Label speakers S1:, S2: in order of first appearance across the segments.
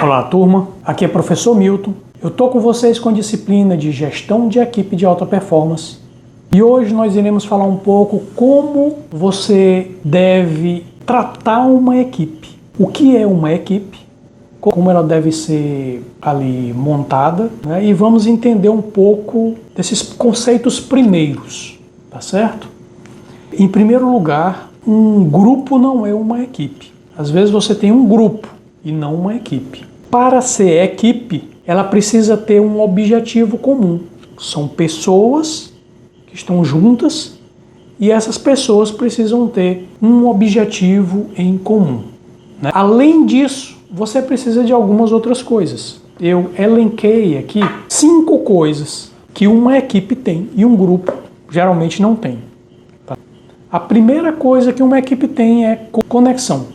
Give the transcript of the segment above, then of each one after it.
S1: Olá, turma. Aqui é professor Milton. Eu estou com vocês com a disciplina de Gestão de Equipe de Alta Performance. E hoje nós iremos falar um pouco como você deve tratar uma equipe. O que é uma equipe, como ela deve ser ali montada, né? E vamos entender um pouco desses conceitos primeiros, tá certo? Em primeiro lugar, um grupo não é uma equipe. Às vezes você tem um grupo e não uma equipe. Para ser equipe, ela precisa ter um objetivo comum. São pessoas que estão juntas e essas pessoas precisam ter um objetivo em comum, né? Além disso, você precisa de algumas outras coisas. Eu elenquei aqui 5 coisas que uma equipe tem e um grupo geralmente não tem. Tá? A primeira coisa que uma equipe tem é conexão.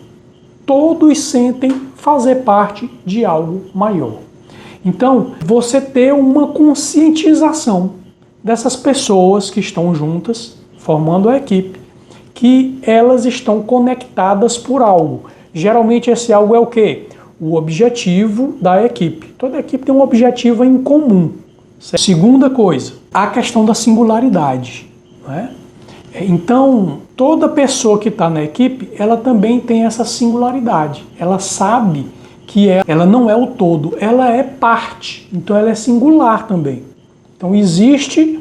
S1: Todos sentem fazer parte de algo maior. Então, você ter uma conscientização dessas pessoas que estão juntas, formando a equipe, que elas estão conectadas por algo. Geralmente esse algo é o quê? O objetivo da equipe. Toda equipe tem um objetivo em comum. Certo? Segunda coisa, a questão da singularidade, né? Então, toda pessoa que está na equipe, ela também tem essa singularidade. Ela sabe que ela não é o todo, ela é parte. Então, ela é singular também. Então, existe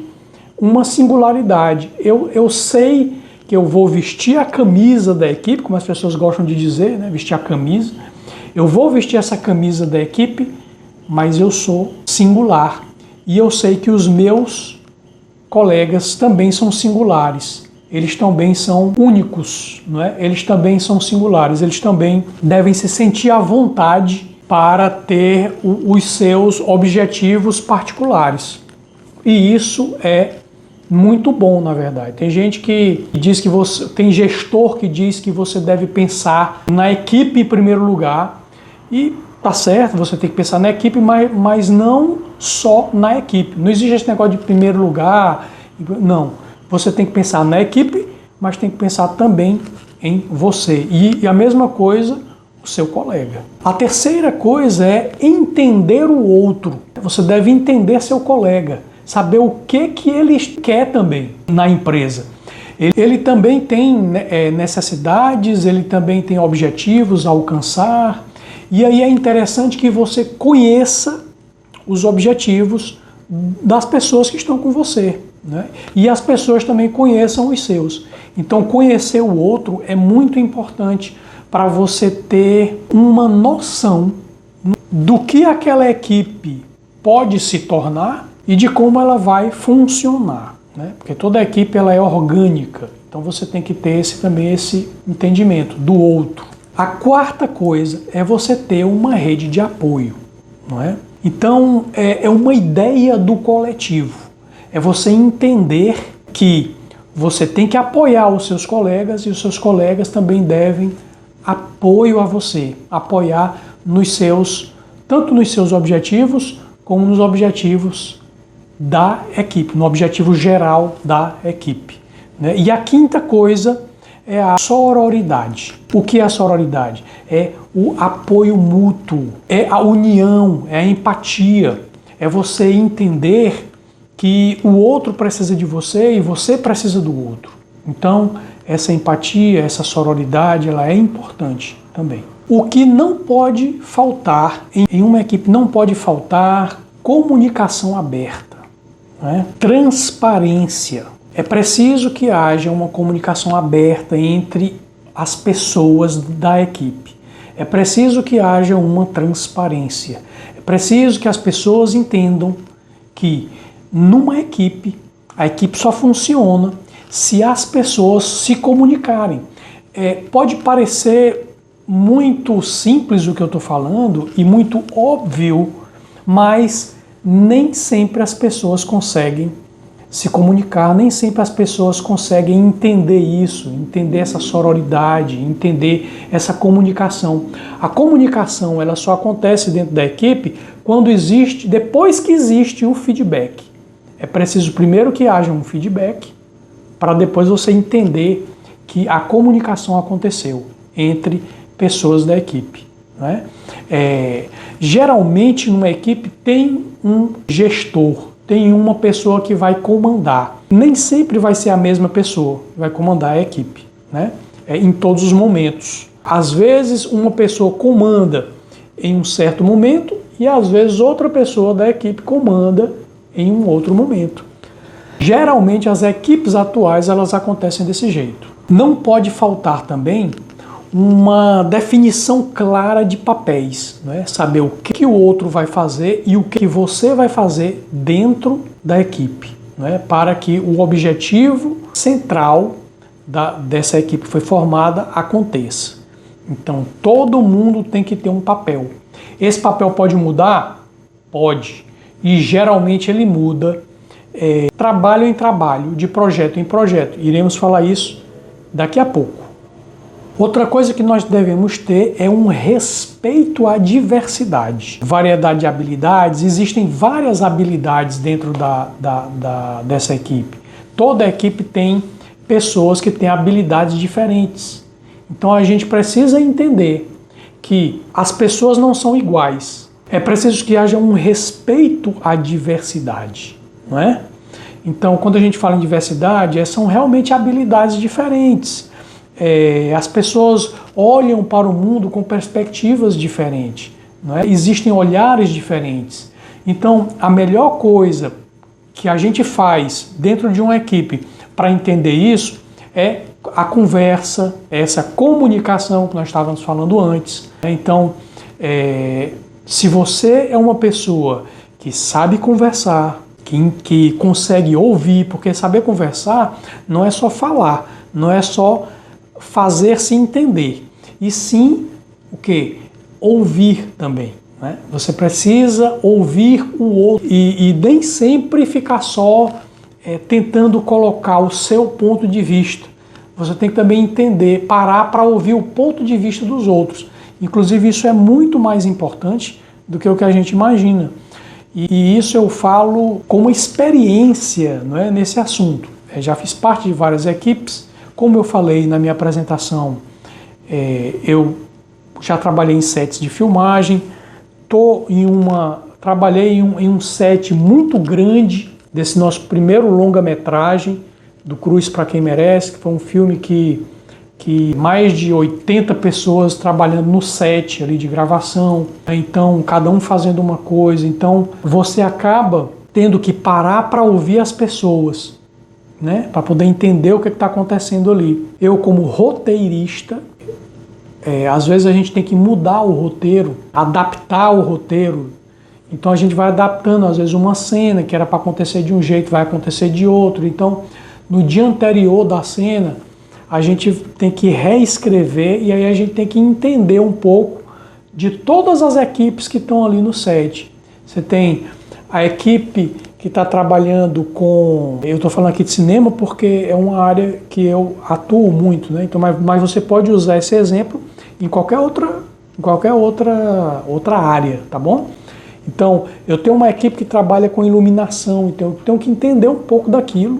S1: uma singularidade. Eu sei que eu vou vestir a camisa da equipe, como as pessoas gostam de dizer, né? Vestir a camisa. Eu vou vestir essa camisa da equipe, mas eu sou singular. E eu sei que os meus colegas também são singulares, eles também são únicos, não é? Eles também são singulares, eles também devem se sentir à vontade para ter os seus objetivos particulares. E isso é muito bom, na verdade. Tem gente que diz que tem gestor que diz que você deve pensar na equipe em primeiro lugar, e tá certo, você tem que pensar na equipe, mas não só na equipe. Não existe esse negócio de primeiro lugar. Não. Você tem que pensar na equipe, mas tem que pensar também em você. E a mesma coisa, o seu colega. A terceira coisa é entender o outro. Você deve entender seu colega. Saber o que ele quer também na empresa. Ele também tem necessidades, ele também tem objetivos a alcançar. E aí é interessante que você conheça os objetivos das pessoas que estão com você, né? E as pessoas também conheçam os seus. Então, conhecer o outro é muito importante para você ter uma noção do que aquela equipe pode se tornar e de como ela vai funcionar, né? Porque toda equipe ela é orgânica, então você tem que ter também esse entendimento do outro. A quarta coisa é você ter uma rede de apoio, não é? Então, é uma ideia do coletivo. É você entender que você tem que apoiar os seus colegas e os seus colegas também devem apoio a você, apoiar tanto nos seus objetivos como nos objetivos da equipe, no objetivo geral da equipe, né? E a quinta coisa é a sororidade. O que é a sororidade? É o apoio mútuo, é a união, é a empatia, é você entender que o outro precisa de você e você precisa do outro. Então, essa empatia, essa sororidade, ela é importante também. O que não pode faltar em uma equipe, não pode faltar comunicação aberta, né? Transparência. É preciso que haja uma comunicação aberta entre as pessoas da equipe. É preciso que haja uma transparência. É preciso que as pessoas entendam que numa equipe, a equipe só funciona se as pessoas se comunicarem. Pode parecer muito simples o que eu estou falando e muito óbvio, mas nem sempre as pessoas conseguem se comunicar, nem sempre as pessoas conseguem entender isso, entender essa sororidade, entender essa comunicação. A comunicação ela só acontece dentro da equipe depois que existe o feedback. É preciso primeiro que haja um feedback para depois você entender que a comunicação aconteceu entre pessoas da equipe, né? Geralmente numa equipe tem um gestor, tem uma pessoa que vai comandar. Nem sempre vai ser a mesma pessoa que vai comandar a equipe, né? Em todos os momentos. Às vezes uma pessoa comanda em um certo momento e às vezes outra pessoa da equipe comanda em um outro momento. Geralmente as equipes atuais elas acontecem desse jeito. Não pode faltar também uma definição clara de papéis, né? Saber o que o outro vai fazer e o que você vai fazer dentro da equipe, né? Para que o objetivo central dessa equipe que foi formada aconteça. Então todo mundo tem que ter um papel. Esse papel pode mudar? Pode. E geralmente ele muda trabalho em trabalho, de projeto em projeto. Iremos falar isso daqui a pouco. Outra coisa que nós devemos ter é um respeito à diversidade. Variedade de habilidades, existem várias habilidades dentro dessa equipe. Toda equipe tem pessoas que têm habilidades diferentes. Então a gente precisa entender que as pessoas não são iguais. É preciso que haja um respeito à diversidade, não é? Então quando a gente fala em diversidade, são realmente habilidades diferentes. As pessoas olham para o mundo com perspectivas diferentes, não é? Existem olhares diferentes. Então, a melhor coisa que a gente faz dentro de uma equipe para entender isso é a conversa, essa comunicação que nós estávamos falando antes. Então, se você é uma pessoa que sabe conversar, que consegue ouvir, porque saber conversar não é só falar, não é só fazer-se entender, e sim o que? Ouvir também, né? Você precisa ouvir o outro e nem sempre ficar só tentando colocar o seu ponto de vista. Você tem que também entender, parar para ouvir o ponto de vista dos outros. Inclusive isso é muito mais importante do que o que a gente imagina. E isso eu falo como experiência, não é, nesse assunto. Já fiz parte de várias equipes. Como eu falei na minha apresentação, eu já trabalhei em sets de filmagem, trabalhei em um set muito grande desse nosso primeiro longa-metragem, do Cruz para Quem Merece, que foi um filme que mais de 80 pessoas trabalhando no set ali de gravação, então cada um fazendo uma coisa, então você acaba tendo que parar para ouvir as pessoas, né, para poder entender o que está acontecendo ali. Eu, como roteirista, às vezes a gente tem que mudar o roteiro, adaptar o roteiro. Então a gente vai adaptando, às vezes uma cena que era para acontecer de um jeito vai acontecer de outro. Então no dia anterior da cena a gente tem que reescrever e aí a gente tem que entender um pouco de todas as equipes que estão ali no set. Você tem a equipe que está trabalhando com... Eu estou falando aqui de cinema porque é uma área que eu atuo muito, né? Então, mas você pode usar esse exemplo em qualquer outra área, tá bom? Então, eu tenho uma equipe que trabalha com iluminação, então eu tenho que entender um pouco daquilo,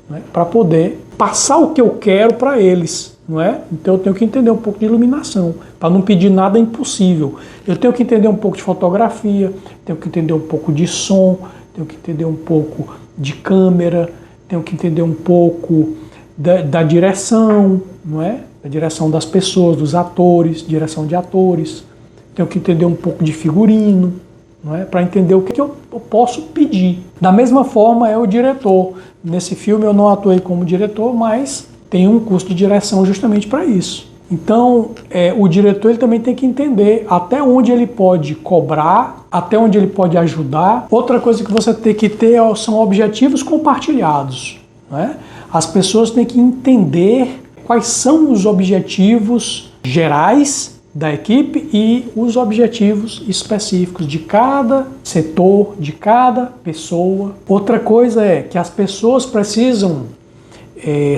S1: né, para poder passar o que eu quero para eles, não é? Então eu tenho que entender um pouco de iluminação, para não pedir nada impossível. Eu tenho que entender um pouco de fotografia, tenho que entender um pouco de som, tenho que entender um pouco de câmera, tenho que entender um pouco da direção, não é? Da direção das pessoas, dos atores, direção de atores. Tenho que entender um pouco de figurino, não é? Para entender o que eu posso pedir. Da mesma forma é o diretor. Nesse filme eu não atuei como diretor, mas tem um curso de direção justamente para isso. Então, o diretor ele também tem que entender até onde ele pode cobrar, até onde ele pode ajudar. Outra coisa que você tem que ter são objetivos compartilhados, né? As pessoas têm que entender quais são os objetivos gerais da equipe e os objetivos específicos de cada setor, de cada pessoa. Outra coisa é que as pessoas precisam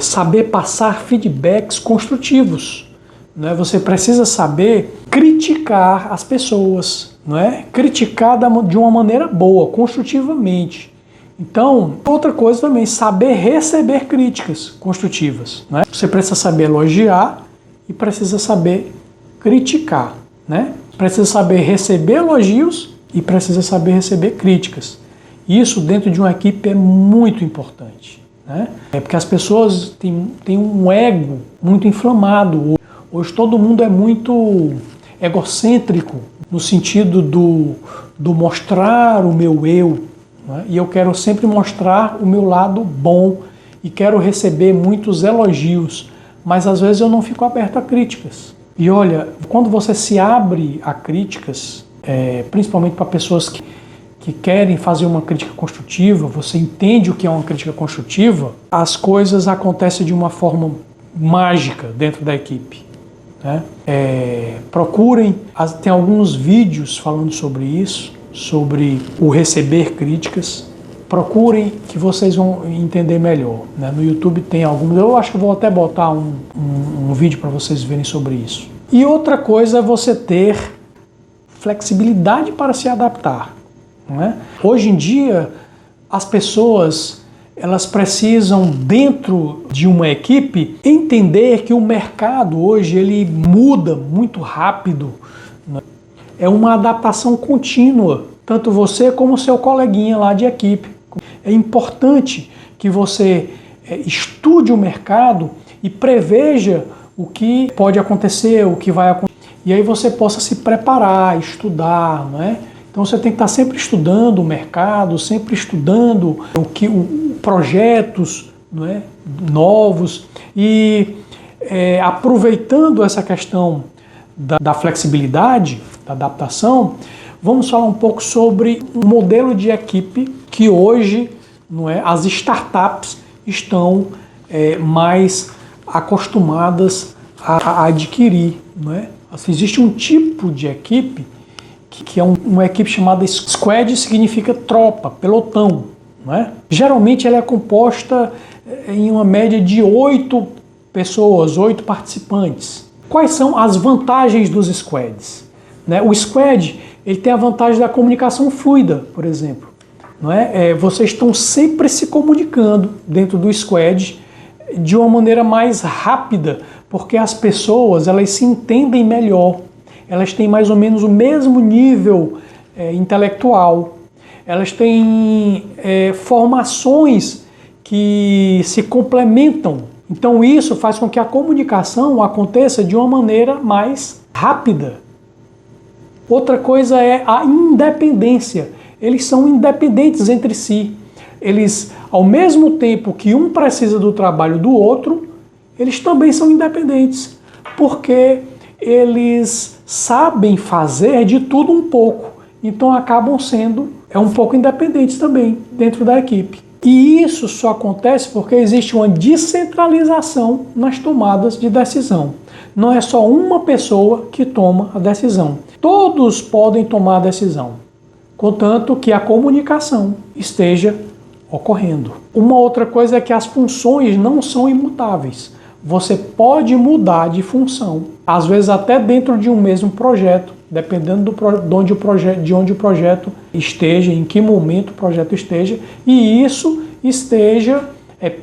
S1: saber passar feedbacks construtivos. Né? Você precisa saber criticar as pessoas, não é? Criticar de uma maneira boa, construtivamente. Então, outra coisa também, saber receber críticas construtivas. Não é? Você precisa saber elogiar e precisa saber criticar. né? Precisa saber receber elogios e precisa saber receber críticas. Isso dentro de uma equipe é muito importante, né? É porque as pessoas têm um ego muito inflamado. Hoje todo mundo é muito egocêntrico no sentido do mostrar o meu eu, né? E eu quero sempre mostrar o meu lado bom e quero receber muitos elogios, mas às vezes eu não fico aberto a críticas. E olha, quando você se abre a críticas, principalmente para pessoas que querem fazer uma crítica construtiva, você entende o que é uma crítica construtiva, as coisas acontecem de uma forma mágica dentro da equipe, né? Procurem, tem alguns vídeos falando sobre isso, sobre o receber críticas. Procurem que vocês vão entender melhor, né? No YouTube tem alguns, eu acho que vou até botar um vídeo para vocês verem sobre isso. E outra coisa é você ter flexibilidade para se adaptar, não é? Hoje em dia, as pessoas elas precisam, dentro de uma equipe, entender que o mercado hoje ele muda muito rápido, né? É uma adaptação contínua, tanto você como o seu coleguinha lá de equipe. É importante que você estude o mercado e preveja o que pode acontecer, o que vai acontecer, e aí você possa se preparar, estudar, não é? Então você tem que estar sempre estudando o mercado, sempre estudando projetos, não é? Novos e aproveitando essa questão da flexibilidade, da adaptação. Vamos falar um pouco sobre um modelo de equipe que hoje, não é, as startups estão mais acostumadas a adquirir, não é? Assim, existe um tipo de equipe que é uma equipe chamada squad, significa tropa, pelotão, não é? Geralmente ela é composta em uma média de 8 pessoas, 8 participantes. Quais são as vantagens dos squads, né? O squad ele tem a vantagem da comunicação fluida, por exemplo, não é? Vocês estão sempre se comunicando dentro do squad de uma maneira mais rápida, porque as pessoas elas se entendem melhor, elas têm mais ou menos o mesmo nível intelectual, elas têm formações que se complementam. Então isso faz com que a comunicação aconteça de uma maneira mais rápida. Outra coisa é a independência. Eles são independentes entre si. Eles, ao mesmo tempo que um precisa do trabalho do outro, eles também são independentes, porque eles sabem fazer de tudo um pouco. Então acabam sendo um pouco independentes também dentro da equipe. E isso só acontece porque existe uma descentralização nas tomadas de decisão. Não é só uma pessoa que toma a decisão. Todos podem tomar a decisão, contanto que a comunicação esteja ocorrendo. Uma outra coisa é que as funções não são imutáveis. Você pode mudar de função, às vezes até dentro de um mesmo projeto, dependendo de onde o projeto esteja, em que momento o projeto esteja, e isso esteja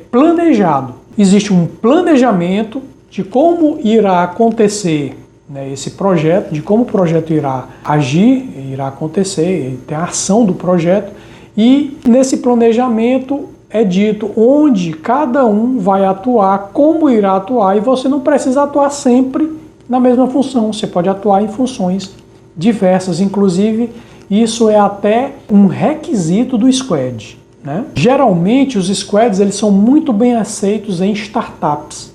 S1: planejado. Existe um planejamento de como irá acontecer, né, esse projeto, de como o projeto irá agir, irá acontecer, tem a ação do projeto, e nesse planejamento é dito onde cada um vai atuar, como irá atuar, e você não precisa atuar sempre na mesma função, você pode atuar em funções diversas, inclusive isso é até um requisito do squad, né? Geralmente os squads eles são muito bem aceitos em startups.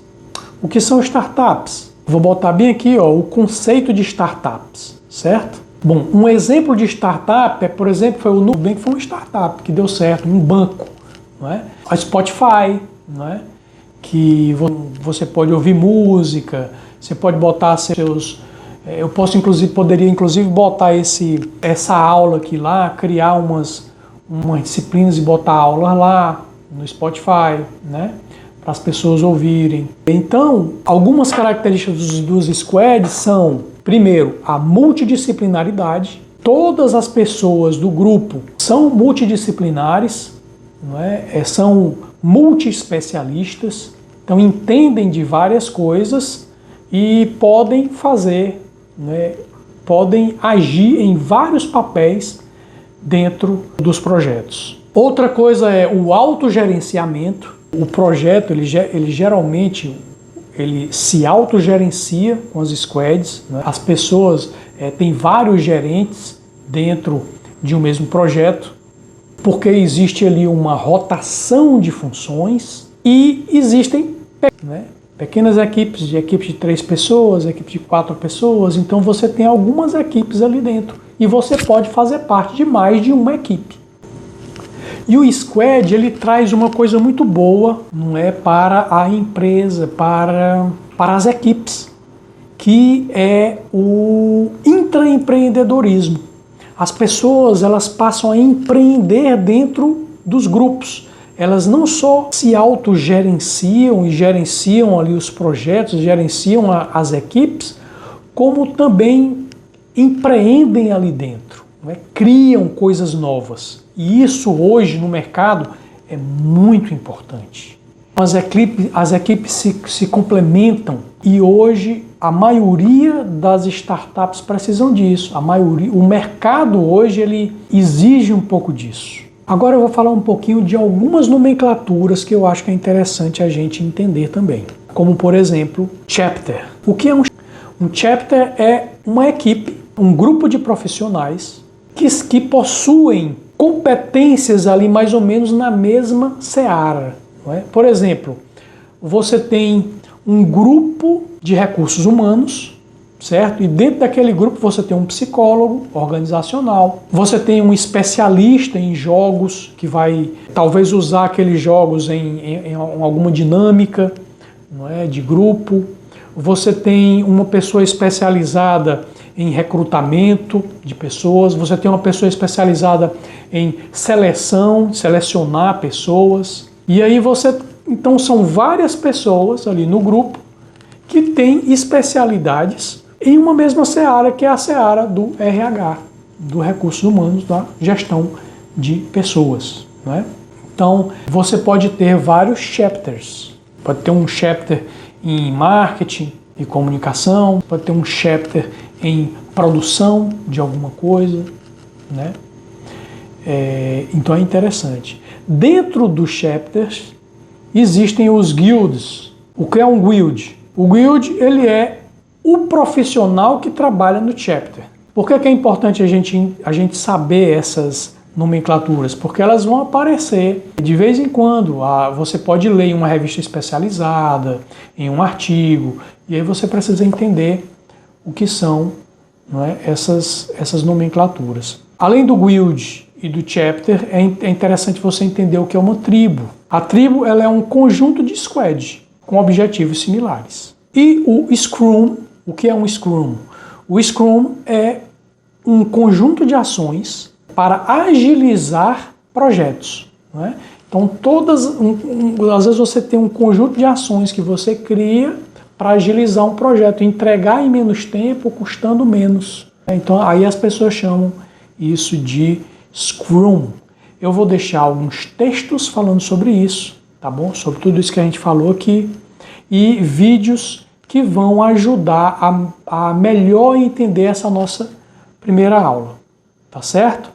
S1: O que são startups? Vou botar bem aqui, ó, o conceito de startups, certo? Bom, um exemplo de startup por exemplo, foi o Nubank, foi uma startup que deu certo, um banco, não é? A Spotify, não é? Que você pode ouvir música, você pode botar seus... Eu poderia inclusive botar essa aula aqui lá, criar umas disciplinas e botar aulas lá no Spotify, né? Para as pessoas ouvirem. Então, algumas características dos squads são, primeiro, a multidisciplinaridade. Todas as pessoas do grupo são multidisciplinares, não é? São multiespecialistas, então entendem de várias coisas e podem fazer, né, podem agir em vários papéis dentro dos projetos. Outra coisa é o autogerenciamento. O projeto, ele geralmente se autogerencia com as squads, né? As pessoas têm vários gerentes dentro de um mesmo projeto, porque existe ali uma rotação de funções e existem, né, pequenas equipes de 3 pessoas, equipe de 4 pessoas, então você tem algumas equipes ali dentro e você pode fazer parte de mais de uma equipe. E o Squad, ele traz uma coisa muito boa, não é, para a empresa, para as equipes, que é o intraempreendedorismo. As pessoas, elas passam a empreender dentro dos grupos. Elas não só se autogerenciam e gerenciam ali os projetos, gerenciam as equipes, como também empreendem ali dentro, né? Criam coisas novas. E isso hoje no mercado é muito importante. As equipes se complementam e hoje a maioria das startups precisam disso. O mercado hoje ele exige um pouco disso. Agora eu vou falar um pouquinho de algumas nomenclaturas que eu acho que é interessante a gente entender também. Como por exemplo, chapter. O que é um chapter? É uma equipe, um grupo de profissionais que possuem competências ali mais ou menos na mesma seara. Não é? Por exemplo, você tem um grupo de recursos humanos, certo? E dentro daquele grupo você tem um psicólogo organizacional, você tem um especialista em jogos que vai talvez usar aqueles jogos em alguma dinâmica, não é, de grupo. Você tem uma pessoa especializada em recrutamento de pessoas, você tem uma pessoa especializada em selecionar pessoas. E aí então são várias pessoas ali no grupo que têm especialidades em uma mesma seara, que é a seara do RH, do recursos humanos, da gestão de pessoas, né? Então você pode ter vários chapters. Pode ter um chapter em marketing e comunicação, pode ter um chapter em produção de alguma coisa, né? Então é interessante. Dentro dos chapters existem os guilds. O que é um guild? O guild, ele é o profissional que trabalha no chapter. Por que é importante a gente saber essas nomenclaturas? Porque elas vão aparecer de vez em quando. Você pode ler em uma revista especializada, em um artigo, e aí você precisa entender o que são, não é, essas nomenclaturas. Além do guild e do chapter, é interessante você entender o que é uma tribo. A tribo, ela é um conjunto de squad com objetivos similares. E o Scrum, o que é um Scrum? O Scrum é um conjunto de ações para agilizar projetos, não é? Então, às vezes você tem um conjunto de ações que você cria para agilizar um projeto, entregar em menos tempo, custando menos. Então, aí as pessoas chamam isso de Scrum. Eu vou deixar alguns textos falando sobre isso, tá bom? Sobre tudo isso que a gente falou aqui, e vídeos que vão ajudar a melhor entender essa nossa primeira aula, tá certo?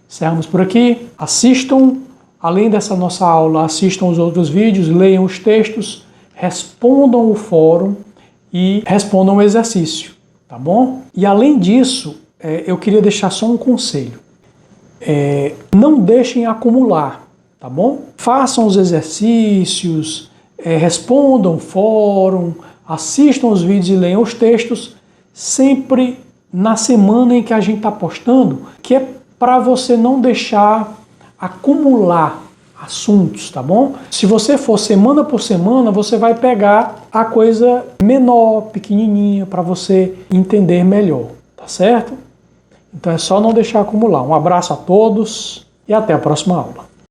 S1: Encerramos por aqui. Assistam, além dessa nossa aula, assistam os outros vídeos, leiam os textos, respondam o fórum e respondam o exercício, tá bom? E além disso, eu queria deixar só um conselho. Não deixem acumular, tá bom? Façam os exercícios, respondam o fórum, assistam os vídeos e leiam os textos sempre na semana em que a gente está postando, que é para você não deixar acumular assuntos, tá bom? Se você for semana por semana, você vai pegar a coisa menor, pequenininha, para você entender melhor, tá certo? Então é só não deixar acumular. Um abraço a todos e até a próxima aula.